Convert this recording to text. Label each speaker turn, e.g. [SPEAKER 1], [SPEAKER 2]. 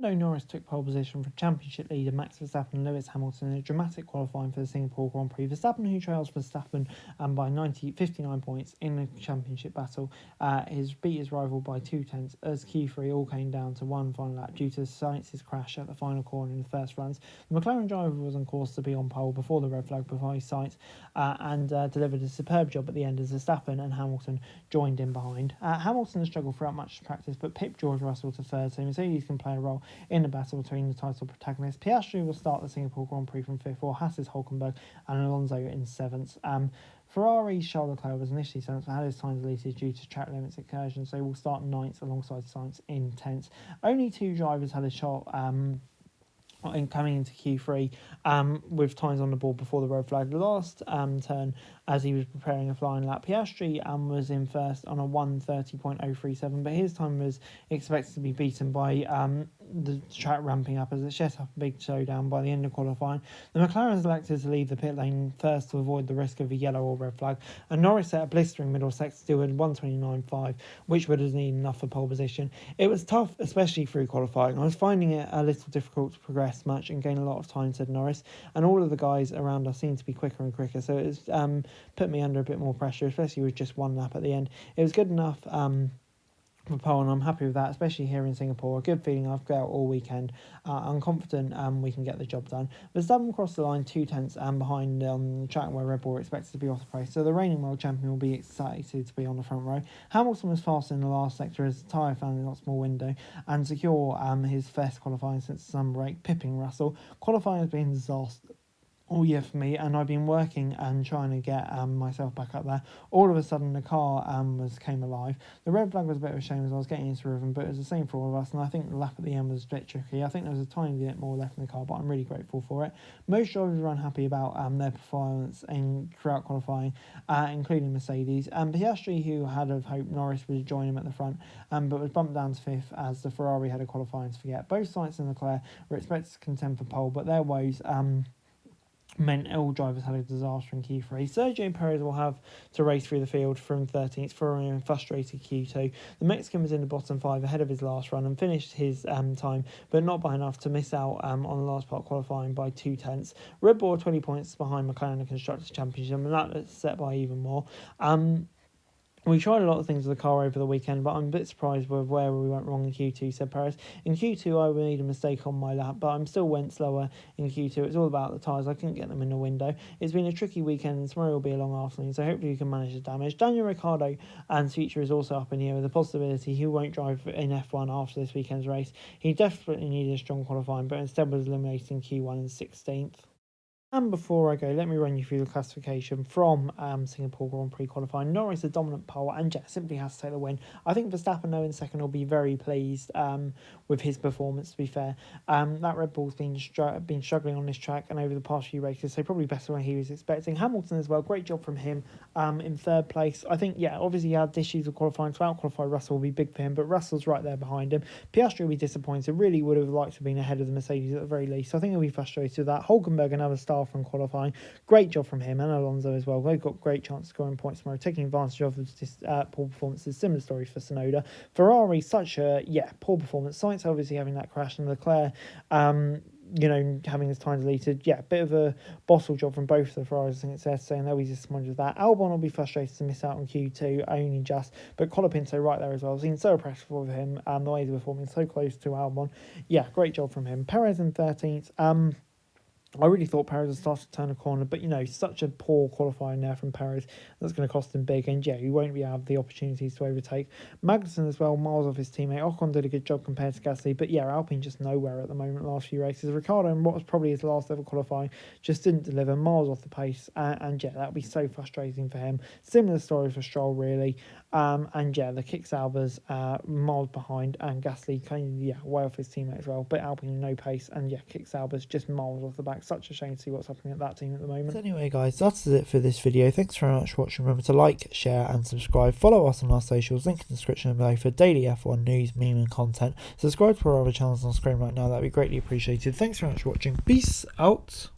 [SPEAKER 1] Lando Norris took pole position for championship leader Max Verstappen and Lewis Hamilton in a dramatic qualifying for the Singapore Grand Prix. Verstappen, who trails Verstappen by 59 points in the championship battle, beat his rival by 2 tenths as Q3 all came down to one final lap due to Sainz's crash at the final corner in the first runs. The McLaren driver was on course to be on pole before the red flag behind Sainz and delivered a superb job at the end as Verstappen and Hamilton joined in behind. Hamilton struggled throughout much practice but pipped George Russell to third, so Mercedes can play a role in the battle between the title protagonists. Piastri will start the Singapore Grand Prix from 5th, while Haas's Hülkenberg and Alonso in 7th. Ferrari's Charles Leclerc was initially 7th, but had his time deleted due to track limits incursions, so he will start 9th alongside Sainz in 10th. Only 2 drivers had a shot in coming into Q3 with times on the board before the red flag. The last turn, as he was preparing a flying lap, Piastri was in first on a 1:30.037, but his time was expected to be beaten by the track ramping up as it set up a big showdown by the end of qualifying. The McLaren elected to leave the pit lane first to avoid the risk of a yellow or red flag, and Norris set a blistering middle sector still at 1:29.5, which would have needed enough for pole position. It was tough, especially through qualifying. I was finding it a little difficult to progress much and gain a lot of time, said Norris, and all of the guys around us seemed to be quicker and quicker, so it's put me under a bit more pressure, especially with just one lap at the end. It was good enough for pole, and I'm happy with that, especially here in Singapore. A good feeling I've got all weekend. I'm confident we can get the job done. Verstappen crossed the line 2 tenths behind the track where Red Bull were expected to be off the pace, so the reigning world champion will be excited to be on the front row. Hamilton was fast in the last sector as the tyre found a small window and secure his first qualifying since the summer break, pipping Russell. Qualifying has been a disaster all year for me, and I've been working and trying to get myself back up there. All of a sudden the car came alive. The red flag was a bit of a shame as I was getting into rhythm, but it was the same for all of us, and I think the lap at the end was a bit tricky. I think there was a tiny bit more left in the car, but I'm really grateful for it. Most drivers were unhappy about their performance throughout qualifying, including Mercedes. Piastri, who had of hope Norris would join him at the front, but was bumped down to 5th as the Ferrari had a qualifying to forget. Both Sainz and Leclerc were expected to contend for pole, but their woes meant all drivers had a disaster in Q3. Sergio Perez will have to race through the field from 13th for a frustrated Q2. The Mexican was in the bottom 5 ahead of his last run and finished his time, but not by enough to miss out on the last part qualifying by 2 tenths. Red Bull 20 points behind McLaren in the Constructors' Championship, and that was set by even more. We tried a lot of things with the car over the weekend, but I'm a bit surprised with where we went wrong in Q2, said Perez. In Q2, I made a mistake on my lap, but I still went slower in Q2. It's all about the tyres. I couldn't get them in the window. It's been a tricky weekend, and tomorrow will be a long afternoon, so hopefully you can manage the damage. Daniel Ricciardo and future is also up in the air with the possibility he won't drive in F1 after this weekend's race. He desperately needed a strong qualifying, but instead was eliminated in Q1 and 16th. And before I go, let me run you through the classification from Singapore Grand Prix qualifying. Norris, a dominant pole, and Jet simply has to take the win. I think Verstappen, though, in second, will be very pleased with his performance, to be fair. That Red Bull's been struggling on this track and over the past few races, so probably better than he was expecting. Hamilton as well, great job from him in third place. I think, obviously he had issues with qualifying, so out-qualify Russell will be big for him, but Russell's right there behind him. Piastri will be disappointed, really would have liked to have been ahead of the Mercedes at the very least, so I think he'll be frustrated with that. Hülkenberg, another star from qualifying, great job from him, and Alonso as well. They've got great chance of scoring points tomorrow, taking advantage of this poor performances. Similar story for Tsunoda. Ferrari, such a poor performance. Sainz obviously having that crash, and Leclerc having his time deleted. Bit of a bottle job from both of the Ferraris, I think it's fair to say, and they'll be disappointed with that. Albon will be frustrated to miss out on Q2, only just, but Colapinto right there as well. I've seen so impressive with him, the way he's performing so close to Albon. Great job from him. Perez in 13th. I really thought Perez would start to turn a corner, but, such a poor qualifying there from Perez. That's going to cost him big, and, he won't be have the opportunities to overtake. Magnussen as well, miles off his teammate. Ocon did a good job compared to Gasly, but, Alpine just nowhere at the moment, last few races. Ricciardo, in what was probably his last ever qualifying, just didn't deliver, miles off the pace, and that'll be so frustrating for him. Similar story for Stroll, really. The kick Albers miles behind, and Gasly kind of way off his teammate as well, but Alpine no pace, and kick Albers just miles off the back. Such a shame to see what's happening at that team at the moment. So anyway, guys, that's it for this video. Thanks very much for watching. Remember to like, share and subscribe. Follow us on our socials, link in the description below for daily F1 news, meme and content. Subscribe to our other channels on screen right now, that'd be greatly appreciated. Thanks very much for watching. Peace out.